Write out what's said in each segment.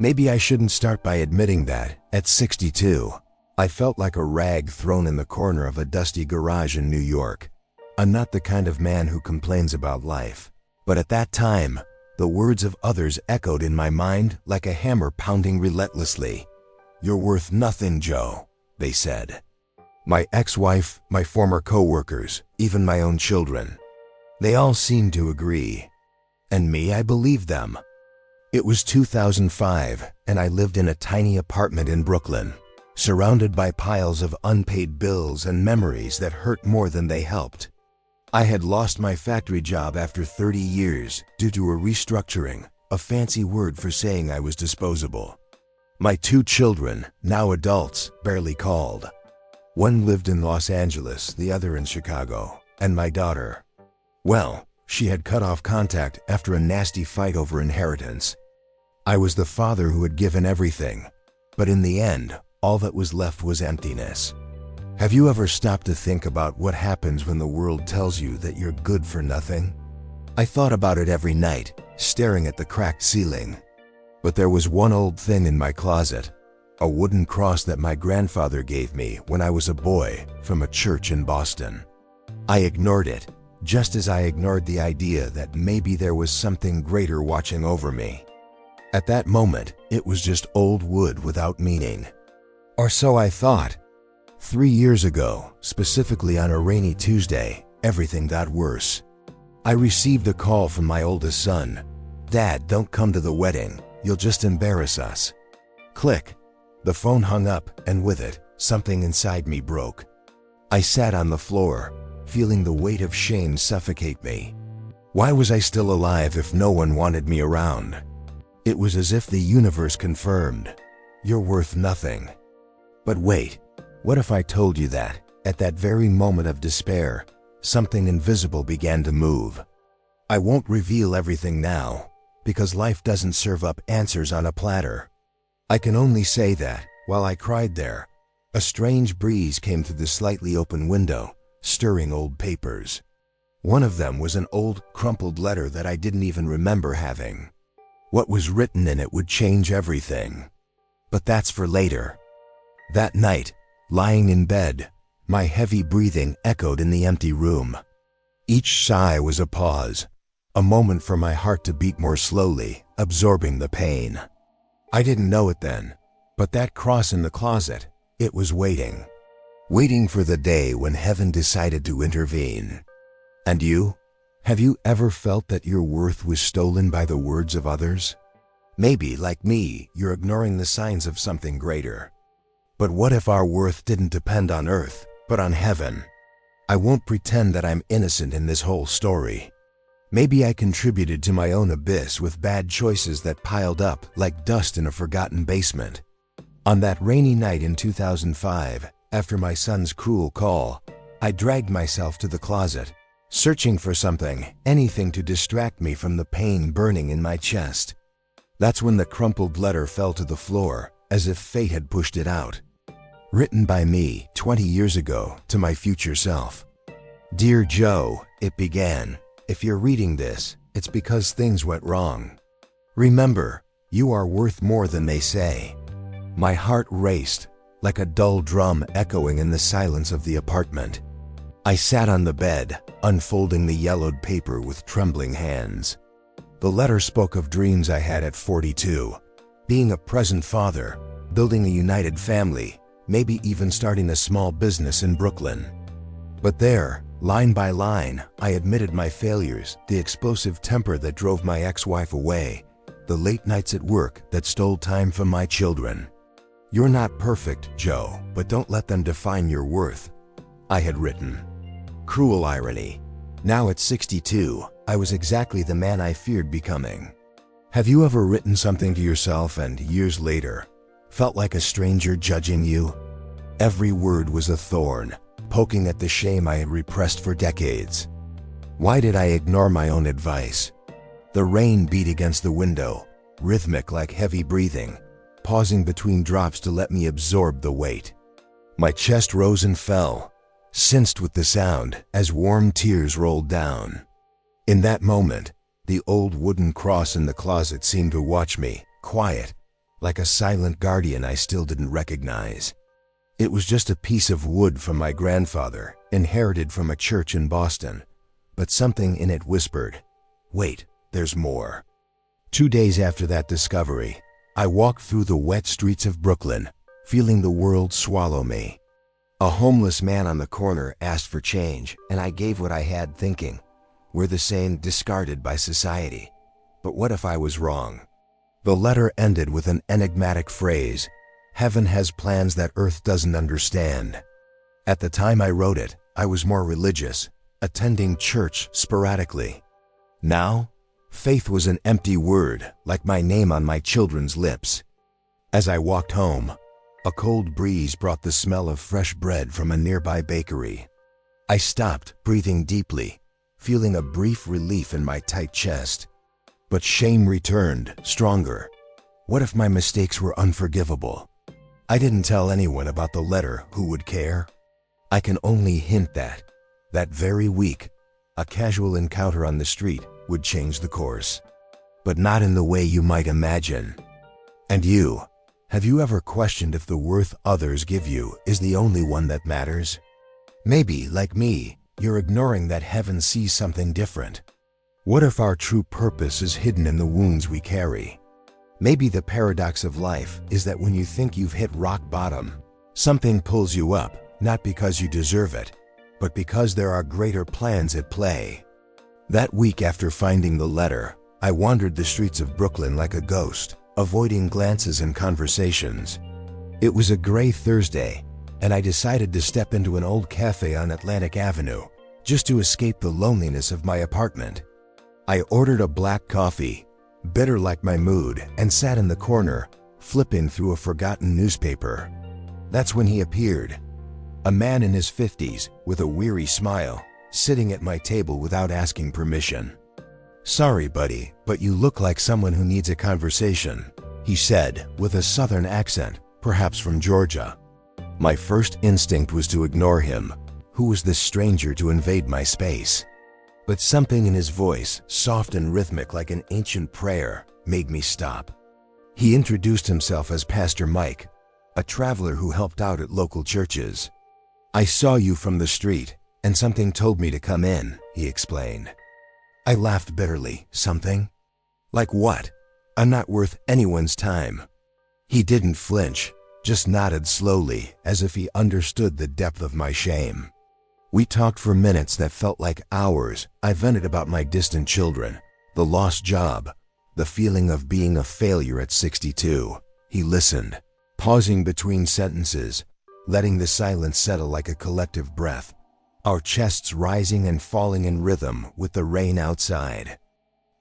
Maybe I shouldn't start by admitting that, at 62, I felt like a rag thrown in the corner of a dusty garage in New York. I'm not the kind of man who complains about life, but at that time, the words of others echoed in my mind like a hammer pounding relentlessly. "You're worth nothing, Joe," they said. My ex-wife, my former co-workers, even my own children. They all seemed to agree. And me, I believed them. It was 2005, and I lived in a tiny apartment in Brooklyn, surrounded by piles of unpaid bills and memories that hurt more than they helped. I had lost my factory job after 30 years due to a restructuring, a fancy word for saying I was disposable. My 2 children, now adults, barely called. One lived in Los Angeles, the other in Chicago, and my daughter, well, she had cut off contact after a nasty fight over inheritance. I was the father who had given everything, but in the end, all that was left was emptiness. Have you ever stopped to think about what happens when the world tells you that you're good for nothing? I thought about it every night, staring at the cracked ceiling. But there was one old thing in my closet, a wooden cross that my grandfather gave me when I was a boy from a church in Boston. I ignored it, just as I ignored the idea that maybe there was something greater watching over me. At that moment, it was just old wood without meaning. Or so I thought. 3 years ago, specifically on a rainy Tuesday, everything got worse. I received a call from my oldest son. "Dad, don't come to the wedding. You'll just embarrass us." Click. The phone hung up, and with it, something inside me broke. I sat on the floor, feeling the weight of shame suffocate me. Why was I still alive if no one wanted me around? It was as if the universe confirmed, "You're worth nothing." But wait, what if I told you that, at that very moment of despair, something invisible began to move? I won't reveal everything now, because life doesn't serve up answers on a platter. I can only say that, while I cried there, a strange breeze came through the slightly open window, stirring old papers. One of them was an old, crumpled letter that I didn't even remember having. What was written in it would change everything. But that's for later. That night, lying in bed, my heavy breathing echoed in the empty room. Each sigh was a pause, a moment for my heart to beat more slowly, absorbing the pain. I didn't know it then, but that cross in the closet, it was waiting. Waiting for the day when heaven decided to intervene. And you? Have you ever felt that your worth was stolen by the words of others? Maybe, like me, you're ignoring the signs of something greater. But what if our worth didn't depend on earth, but on heaven? I won't pretend that I'm innocent in this whole story. Maybe I contributed to my own abyss with bad choices that piled up like dust in a forgotten basement. On that rainy night in 2005, after my son's cruel call, I dragged myself to the closet, searching for something, anything to distract me from the pain burning in my chest. That's when the crumpled letter fell to the floor, as if fate had pushed it out. Written by me 20 years ago to my future self. "Dear Joe," it began, "if you're reading this, it's because things went wrong. Remember, you are worth more than they say." My heart raced, like a dull drum echoing in the silence of the apartment. I sat on the bed, unfolding the yellowed paper with trembling hands. The letter spoke of dreams I had at 42, being a present father, building a united family, maybe even starting a small business in Brooklyn. But there, line by line, I admitted my failures, the explosive temper that drove my ex-wife away, the late nights at work that stole time from my children. "You're not perfect, Joe, but don't let them define your worth," I had written. Cruel irony. Now at 62, I was exactly the man I feared becoming. Have you ever written something to yourself and, years later, felt like a stranger judging you? Every word was a thorn, poking at the shame I had repressed for decades. Why did I ignore my own advice? The rain beat against the window, rhythmic like heavy breathing, pausing between drops to let me absorb the weight. My chest rose and fell, cinched with the sound as warm tears rolled down. In that moment, the old wooden cross in the closet seemed to watch me, quiet, like a silent guardian I still didn't recognize. It was just a piece of wood from my grandfather, inherited from a church in Boston, but something in it whispered, "Wait, there's more." 2 days after that discovery, I walked through the wet streets of Brooklyn, feeling the world swallow me. A homeless man on the corner asked for change, and I gave what I had, thinking, we're the same, discarded by society. But what if I was wrong? The letter ended with an enigmatic phrase, "Heaven has plans that earth doesn't understand." At the time I wrote it, I was more religious, attending church sporadically. Now, faith was an empty word, like my name on my children's lips. As I walked home, a cold breeze brought the smell of fresh bread from a nearby bakery. I stopped, breathing deeply, feeling a brief relief in my tight chest. But shame returned, stronger. What if my mistakes were unforgivable? I didn't tell anyone about the letter. Who would care? I can only hint that very week, a casual encounter on the street would change the course. But not in the way you might imagine. And you, have you ever questioned if the worth others give you is the only one that matters? Maybe, like me, you're ignoring that heaven sees something different. What if our true purpose is hidden in the wounds we carry? Maybe the paradox of life is that when you think you've hit rock bottom, something pulls you up, not because you deserve it, but because there are greater plans at play. That week after finding the letter, I wandered the streets of Brooklyn like a ghost, avoiding glances and conversations. It was a gray Thursday, and I decided to step into an old cafe on Atlantic Avenue, just to escape the loneliness of my apartment. I ordered a black coffee, bitter like my mood, and sat in the corner, flipping through a forgotten newspaper. That's when he appeared. A man in his 50s, with a weary smile, sitting at my table without asking permission. "Sorry, buddy, but you look like someone who needs a conversation," he said, with a southern accent, perhaps from Georgia. My first instinct was to ignore him. Who was this stranger to invade my space? But something in his voice, soft and rhythmic like an ancient prayer, made me stop. He introduced himself as Pastor Mike, a traveler who helped out at local churches. "I saw you from the street, and something told me to come in," he explained. I laughed bitterly. Something? Like what? I'm not worth anyone's time. He didn't flinch, just nodded slowly, as if he understood the depth of my shame. We talked for minutes that felt like hours. I vented about my distant children, the lost job, the feeling of being a failure at 62. He listened, pausing between sentences, letting the silence settle like a collective breath, our chests rising and falling in rhythm with the rain outside.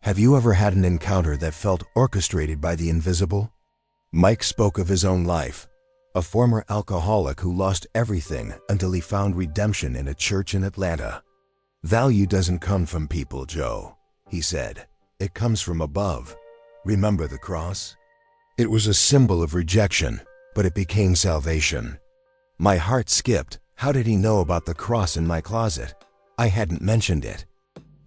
Have you ever had an encounter that felt orchestrated by the invisible? Mike spoke of his own life, a former alcoholic who lost everything until he found redemption in a church in Atlanta. "Value doesn't come from people, Joe," he said. "It comes from above. Remember the cross? It was a symbol of rejection, but it became salvation." My heart skipped. How did he know about the cross in my closet? I hadn't mentioned it.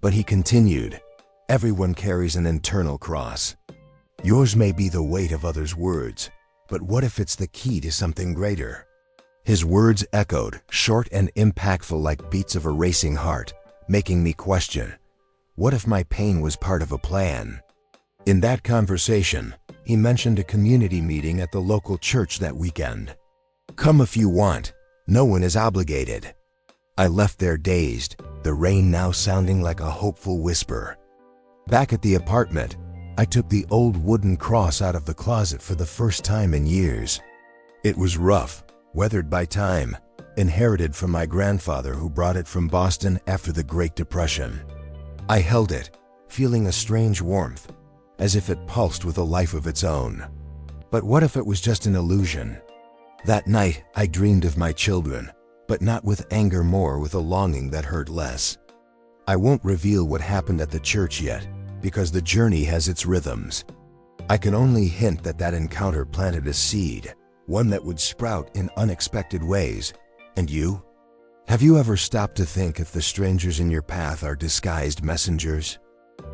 But he continued, "Everyone carries an internal cross. Yours may be the weight of others' words, but what if it's the key to something greater?" His words echoed, short and impactful like beats of a racing heart, making me question, what if my pain was part of a plan? In that conversation, he mentioned a community meeting at the local church that weekend. "Come if you want. No one is obligated." I left there dazed, the rain now sounding like a hopeful whisper. Back at the apartment, I took the old wooden cross out of the closet for the first time in years. It was rough, weathered by time, inherited from my grandfather who brought it from Boston after the Great Depression. I held it, feeling a strange warmth, as if it pulsed with a life of its own. But what if it was just an illusion? That night, I dreamed of my children, but not with anger, more with a longing that hurt less. I won't reveal what happened at the church yet, because the journey has its rhythms. I can only hint that that encounter planted a seed, one that would sprout in unexpected ways. And you? Have you ever stopped to think if the strangers in your path are disguised messengers?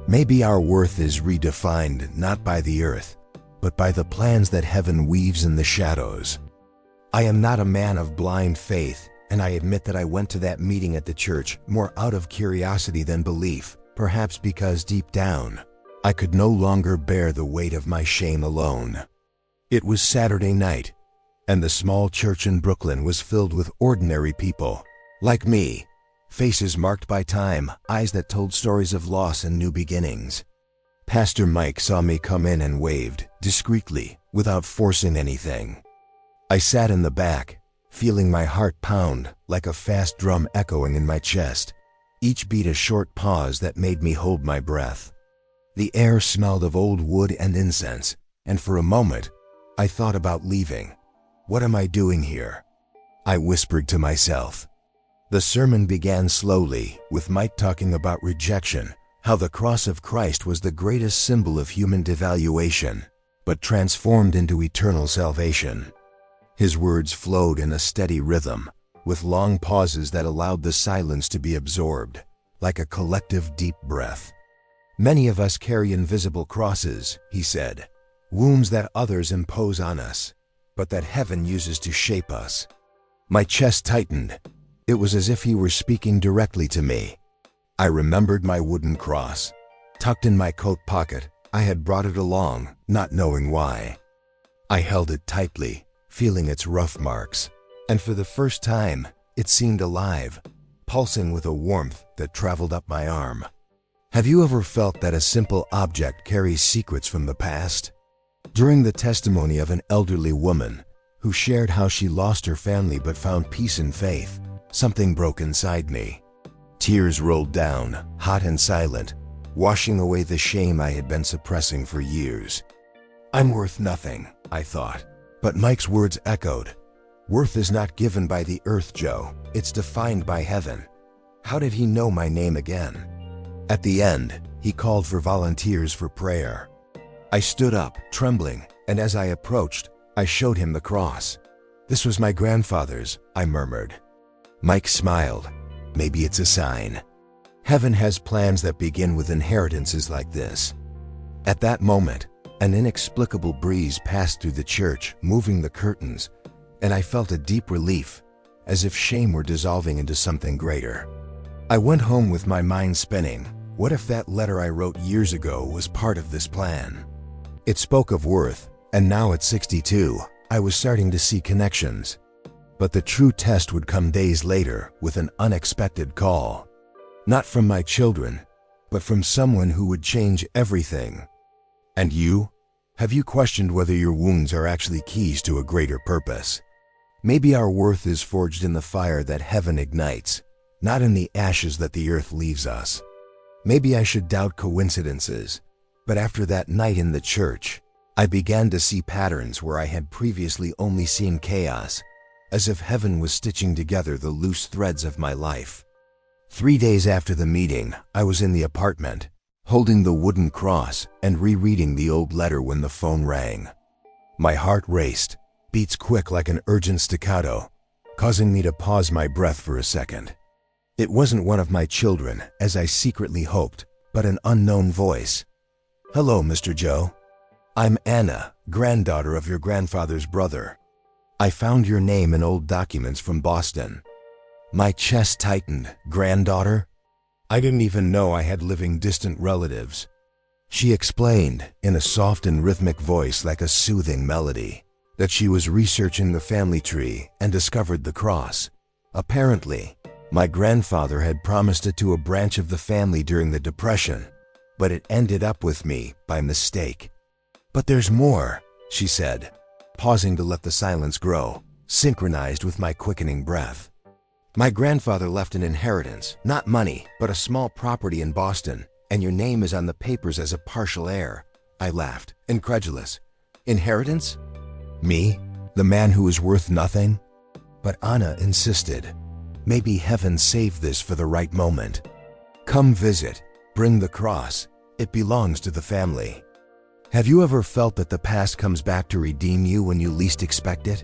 Maybe our worth is redefined not by the earth, but by the plans that heaven weaves in the shadows. I am not a man of blind faith, and I admit that I went to that meeting at the church more out of curiosity than belief, perhaps because deep down, I could no longer bear the weight of my shame alone. It was Saturday night, and the small church in Brooklyn was filled with ordinary people, like me, faces marked by time, eyes that told stories of loss and new beginnings. Pastor Mike saw me come in and waved, discreetly, without forcing anything. I sat in the back, feeling my heart pound like a fast drum echoing in my chest, each beat a short pause that made me hold my breath. The air smelled of old wood and incense, and for a moment, I thought about leaving. What am I doing here? I whispered to myself. The sermon began slowly, with Mike talking about rejection, how the cross of Christ was the greatest symbol of human devaluation, but transformed into eternal salvation. His words flowed in a steady rhythm, with long pauses that allowed the silence to be absorbed, like a collective deep breath. Many of us carry invisible crosses, he said, wounds that others impose on us, but that heaven uses to shape us. My chest tightened. It was as if he were speaking directly to me. I remembered my wooden cross. Tucked in my coat pocket, I had brought it along, not knowing why. I held it tightly, feeling its rough marks, and for the first time, it seemed alive, pulsing with a warmth that traveled up my arm. Have you ever felt that a simple object carries secrets from the past? During the testimony of an elderly woman who shared how she lost her family but found peace in faith, something broke inside me. Tears rolled down, hot and silent, washing away the shame I had been suppressing for years. I'm worth nothing, I thought. But Mike's words echoed. Worth is not given by the earth, Joe. It's defined by heaven. How did he know my name again? At the end, he called for volunteers for prayer. I stood up, trembling, and as I approached, I showed him the cross. This was my grandfather's, I murmured. Mike smiled. Maybe it's a sign. Heaven has plans that begin with inheritances like this. At that moment, an inexplicable breeze passed through the church, moving the curtains, and I felt a deep relief, as if shame were dissolving into something greater. I went home with my mind spinning. What if that letter I wrote years ago was part of this plan? It spoke of worth, and now at 62, I was starting to see connections. But the true test would come days later with an unexpected call. Not from my children, but from someone who would change everything. And you? Have you questioned whether your wounds are actually keys to a greater purpose? Maybe our worth is forged in the fire that heaven ignites, not in the ashes that the earth leaves us. Maybe I should doubt coincidences, but after that night in the church, I began to see patterns where I had previously only seen chaos, as if heaven was stitching together the loose threads of my life. 3 days after the meeting, I was in the apartment, holding the wooden cross and rereading the old letter when the phone rang. My heart raced, beats quick like an urgent staccato, causing me to pause my breath for a second. It wasn't one of my children, as I secretly hoped, but an unknown voice. Hello, Mr. Joe. I'm Anna, granddaughter of your grandfather's brother. I found your name in old documents from Boston. My chest tightened. Granddaughter? I didn't even know I had living distant relatives. She explained, in a soft and rhythmic voice like a soothing melody, that she was researching the family tree and discovered the cross. Apparently, my grandfather had promised it to a branch of the family during the Depression, but it ended up with me by mistake. But there's more, she said, pausing to let the silence grow, synchronized with my quickening breath. My grandfather left an inheritance, not money, but a small property in Boston, and your name is on the papers as a partial heir. I laughed, incredulous. Inheritance? Me? The man who is worth nothing? But Anna insisted. Maybe heaven saved this for the right moment. Come visit. Bring the cross. It belongs to the family. Have you ever felt that the past comes back to redeem you when you least expect it?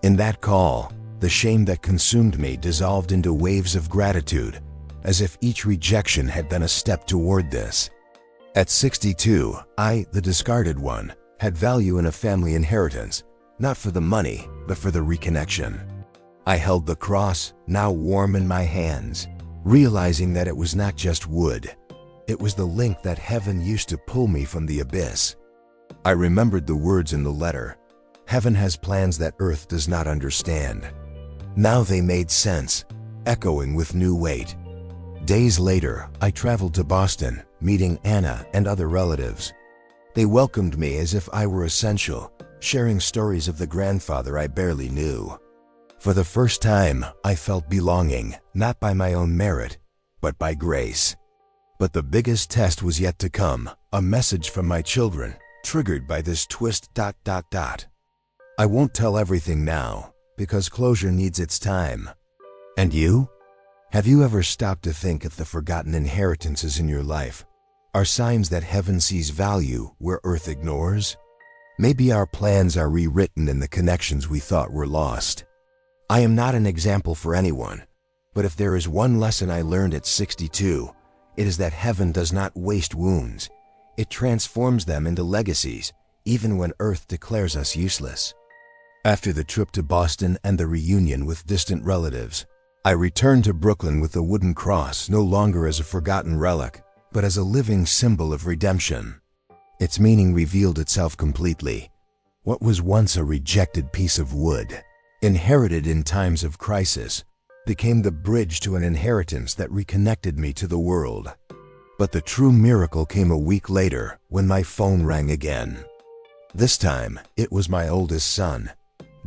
In that call, the shame that consumed me dissolved into waves of gratitude, as if each rejection had been a step toward this. At 62, I, the discarded one, had value in a family inheritance, not for the money, but for the reconnection. I held the cross, now warm in my hands, realizing that it was not just wood. It was the link that heaven used to pull me from the abyss. I remembered the words in the letter. Heaven has plans that earth does not understand. Now they made sense, echoing with new weight. Days later, I traveled to Boston, meeting Anna and other relatives. They welcomed me as if I were essential, sharing stories of the grandfather I barely knew. For the first time, I felt belonging, not by my own merit, but by grace. But the biggest test was yet to come, a message from my children, triggered by this twist. I won't tell everything now, because closure needs its time. And you? Have you ever stopped to think if the forgotten inheritances in your life are signs that heaven sees value where earth ignores? Maybe our plans are rewritten in the connections we thought were lost. I am not an example for anyone, but if there is one lesson I learned at 62, it is that heaven does not waste wounds. It transforms them into legacies, even when earth declares us useless. After the trip to Boston and the reunion with distant relatives, I returned to Brooklyn with the wooden cross no longer as a forgotten relic, but as a living symbol of redemption. Its meaning revealed itself completely. What was once a rejected piece of wood, inherited in times of crisis, became the bridge to an inheritance that reconnected me to the world. But the true miracle came a week later when my phone rang again. This time, it was my oldest son.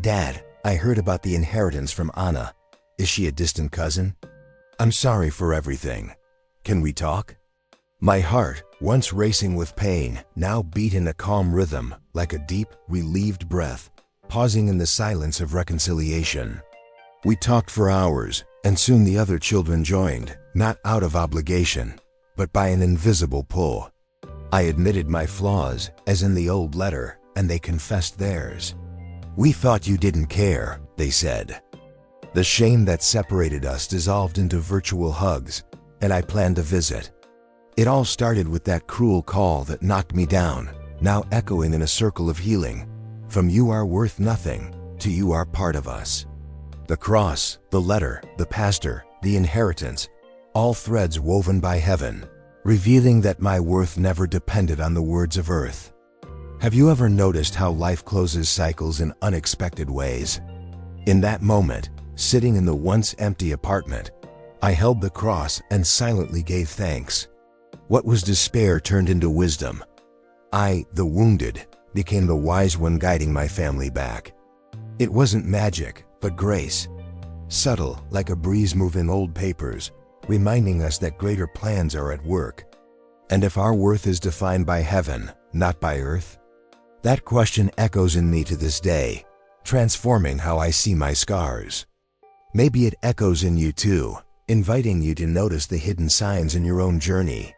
"Dad, I heard about the inheritance from Anna. Is she a distant cousin? I'm sorry for everything. Can we talk?" My heart, once racing with pain, now beat in a calm rhythm, like a deep, relieved breath, pausing in the silence of reconciliation. We talked for hours, and soon the other children joined, not out of obligation, but by an invisible pull. I admitted my flaws, as in the old letter, and they confessed theirs. "We thought you didn't care," they said. The shame that separated us dissolved into virtual hugs, and I planned a visit. It all started with that cruel call that knocked me down, now echoing in a circle of healing. From "you are worth nothing" to "you are part of us." The cross, the letter, the pastor, the inheritance, all threads woven by heaven, revealing that my worth never depended on the words of earth. Have you ever noticed how life closes cycles in unexpected ways? In that moment, sitting in the once empty apartment, I held the cross and silently gave thanks. What was despair turned into wisdom. I, the wounded, became the wise one guiding my family back. It wasn't magic, but grace. Subtle, like a breeze moving old papers, reminding us that greater plans are at work. And if our worth is defined by heaven, not by earth? That question echoes in me to this day, transforming how I see my scars. Maybe it echoes in you too, inviting you to notice the hidden signs in your own journey.